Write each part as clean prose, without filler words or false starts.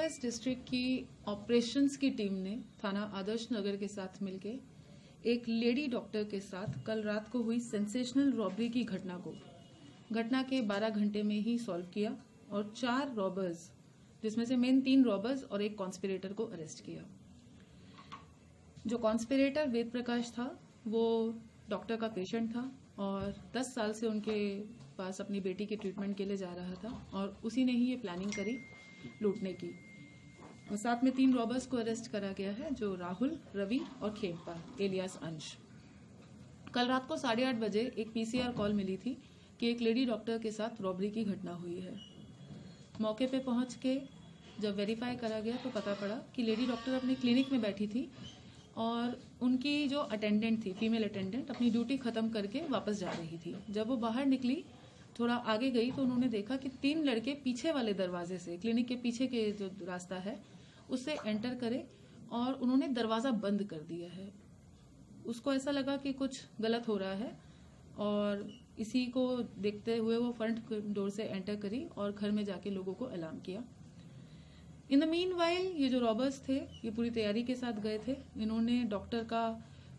Waste district की operations की team ने थाना आदर्श नगर के साथ मिलके एक लेडी डॉक्टर के साथ कल रात को हुई सेंसेशनल रॉबरी की घटना के 12 घंटे में ही सॉल्व किया और 4 रॉबर्स, जिसमें से मेन 3 रॉबर्स और एक कॉन्स्पिरेटर को अरेस्ट किया। जो कॉन्स्पिरेटर वेद प्रकाश था वो डॉक्टर का पेशेंट था और 10 साल से उनके पास अपनी बेटी के ट्रीटमेंट के लिए जा रहा था और उसी ने ही ये प्लानिंग करी लूटने की। और साथ में 3 रॉबर्स को अरेस्ट करा गया है, जो राहुल, रवि और खेमपा एलियास अंश। कल रात को 8:30 बजे एक पीसीआर कॉल मिली थी कि एक लेडी डॉक्टर के साथ रॉबरी की घटना हुई है। मौके पे पहुंच के जब वेरीफाई करा गया तो पता पड़ा कि लेडी डॉक्टर अपने क्लिनिक में बैठी थी और उनकी जो अटेंडेंट थी, फीमेल अटेंडेंट, अपनी ड्यूटी खत्म करके वापस जा रही थी। जब वो बाहर निकली, थोड़ा आगे गई तो उन्होंने देखा कि 3 लड़के पीछे वाले दरवाजे से, क्लिनिक के पीछे के जो रास्ता है उससे एंटर करे और उन्होंने दरवाजा बंद कर दिया है। उसको ऐसा लगा कि कुछ गलत हो रहा है और इसी को देखते हुए वो फ्रंट डोर से एंटर करी और घर में जाके लोगों को अलार्म किया। इन द मीन वाइल ये जो रॉबर्स थे ये पूरी तैयारी के साथ गए थे। इन्होंने डॉक्टर का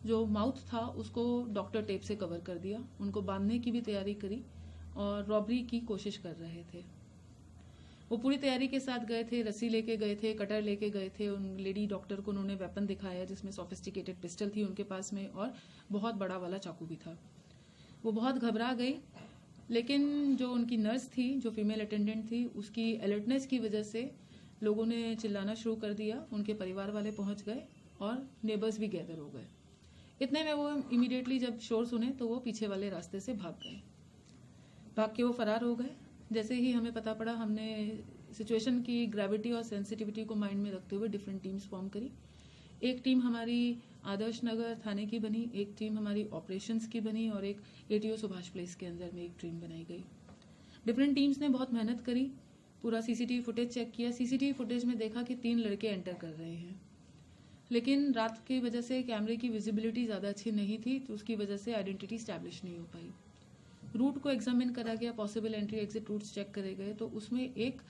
जो माउथ था उसको डॉक्टर टेप से कवर कर दिया, उनको बांधने की भी तैयारी करी और रॉबरी की कोशिश कर रहे थे। वो पूरी तैयारी के साथ गए थे, रस्सी लेके गए थे, कटर लेके गए थे। उन लेडी डॉक्टर को उन्होंने वेपन दिखाया जिसमें सोफिस्टिकेटेड पिस्टल थी उनके पास में और बहुत बड़ा वाला चाकू भी था। वो बहुत घबरा गई, लेकिन जो उनकी नर्स थी, जो फीमेल अटेंडेंट थी, उसकी अलर्टनेस की वजह से लोगों ने चिल्लाना शुरू कर दिया। उनके परिवार वाले पहुंच गए और नेबर्स भी गैदर हो गए। इतने में वो इमीडिएटली जब शोर सुने तो वो पीछे वाले रास्ते से भाग गए। भाग के वो फरार हो गए। जैसे ही हमें पता पड़ा, हमने सिचुएशन की ग्रेविटी और सेंसिटिविटी को माइंड में रखते हुए डिफरेंट टीम्स फॉर्म करी। एक टीम हमारी आदर्श नगर थाने की बनी, एक टीम हमारी ऑपरेशंस की बनी और एक एटीओ सुभाष प्लेस के अंदर में एक टीम बनाई गई। डिफरेंट टीम्स ने बहुत मेहनत करी, पूरा सीसीटीवी फुटेज चेक किया। सीसीटीवी फुटेज में देखा कि 3 लड़के एंटर कर रहे हैं, लेकिन रात की वजह से कैमरे की विजिबिलिटी ज्यादा अच्छी नहीं थी तो उसकी वजह से आइडेंटिटी स्टैब्लिश नहीं हो पाई। रूट को एग्जामिन करा गया, possible entry exit routes check करे गए तो उसमें एक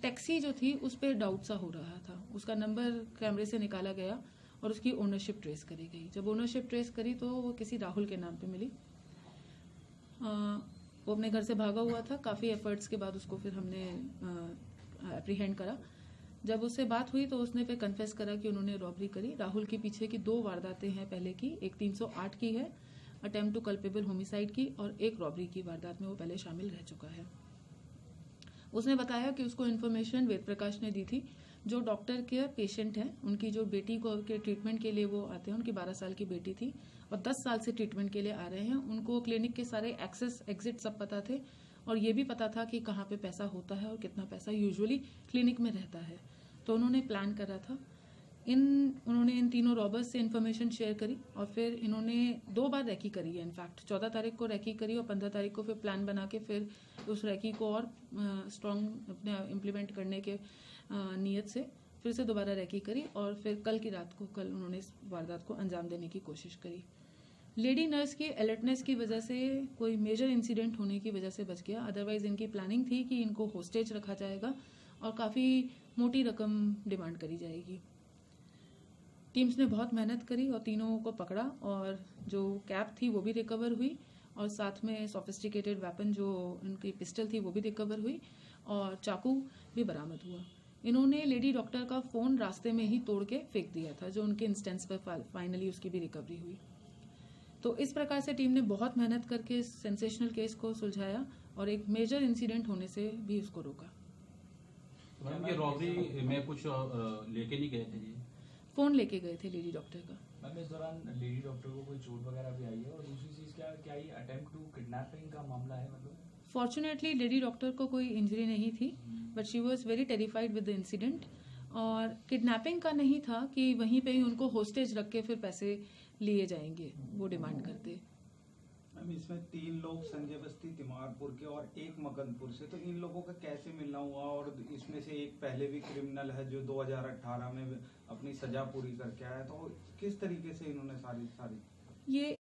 टैक्सी जो थी उस पर डाउट सा हो रहा था। उसका नंबर कैमरे से निकाला गया और उसकी ओनरशिप ट्रेस करी गई। जब ओनरशिप ट्रेस करी तो वो किसी राहुल के नाम पे मिली। वो अपने घर से भागा हुआ था। काफी एफर्ट्स के बाद उसको फिर हमने एप्रीहेंड करा। जब उससे बात हुई तो उसने फिर कन्फेस करा कि उन्होंने रॉबरी करी। राहुल के पीछे की 2 वारदातें हैं पहले की, एक 308 की है, अटेम्प्ट टू कल्पेबल होमिसाइड की, और एक रॉबरी की वारदात में वो पहले शामिल रह चुका है। उसने बताया कि उसको इन्फॉर्मेशन वेद प्रकाश ने दी थी, जो डॉक्टर के पेशेंट हैं, उनकी जो बेटी को के ट्रीटमेंट के लिए वो आते हैं, उनकी 12 साल की बेटी थी और 10 साल से ट्रीटमेंट के लिए आ रहे हैं। उनको क्लिनिक के सारे एक्सेस एग्जिट सब पता थे और ये भी पता था कि कहाँ पे पैसा होता है और कितना पैसा यूजुअली क्लिनिक में रहता है। तो उन्होंने प्लान करा था। उन्होंने इन तीनों रॉबर्स से इन्फॉर्मेशन शेयर करी और फिर इन्होंने 2 बार रैकी करी है। इनफैक्ट 14 तारीख को रैकी करी और 15 तारीख को फिर प्लान बना के फिर उस रैकी को और स्ट्रॉन्ग अपने इम्प्लीमेंट करने के नियत से फिर से दोबारा रैकी करी और फिर कल उन्होंने इस वारदात को अंजाम देने की कोशिश करी। लेडी नर्स की अलर्टनेस की वजह से कोई मेजर इंसिडेंट होने की वजह से बच गया। अदरवाइज इनकी प्लानिंग थी कि इनको होस्टेज रखा जाएगा और काफी मोटी रकम डिमांड करी जाएगी। टीम्स ने बहुत मेहनत करी और तीनों को पकड़ा और जो कैप थी वो भी रिकवर हुई और साथ में सोफिस्टिकेटेड वेपन जो उनकी पिस्टल थी वो भी रिकवर हुई और चाकू भी बरामद हुआ। इन्होंने लेडी डॉक्टर का फोन रास्ते में ही तोड़ के फेंक दिया था, जो उनके इंस्टेंस पर फाइनली उसकी भी रिकवरी हुई। तो इस प्रकार से टीम ने बहुत मेहनत करके इस सेंसेशनल केस को सुलझाया और एक मेजर इंसिडेंट होने से भी उसको रोका। मैम, ये रॉबरी में कुछ लेके नहीं गए थे जी? फोन लेके गए थे लेडी डॉक्टर का। मैम, इस दौरान लेडी डॉक्टर को कोई चोट वगैरह भी आई है? और दूसरी चीज क्या ये अटेम्प्ट टू किडनैपिंग का मामला है? मतलब फॉर्चुनेटली लेडी डॉक्टर को कोई इंजरी नहीं थी, but she was very terrified with the incident. और किडनैपिंग का नहीं था कि वहीं पे ही उनको होस्टेज रख के फिर पैसे लिए जाएंगे, वो डिमांड करते। मैम, इसमें 3 लोग संजय बस्ती तिमारपुर के और एक मकनपुर से, तो इन लोगों का कैसे मिलना हुआ? और इसमें से एक पहले भी क्रिमिनल है जो 2018 में अपनी सजा पूरी करके आया, तो किस तरीके से इन्होंने सारी ये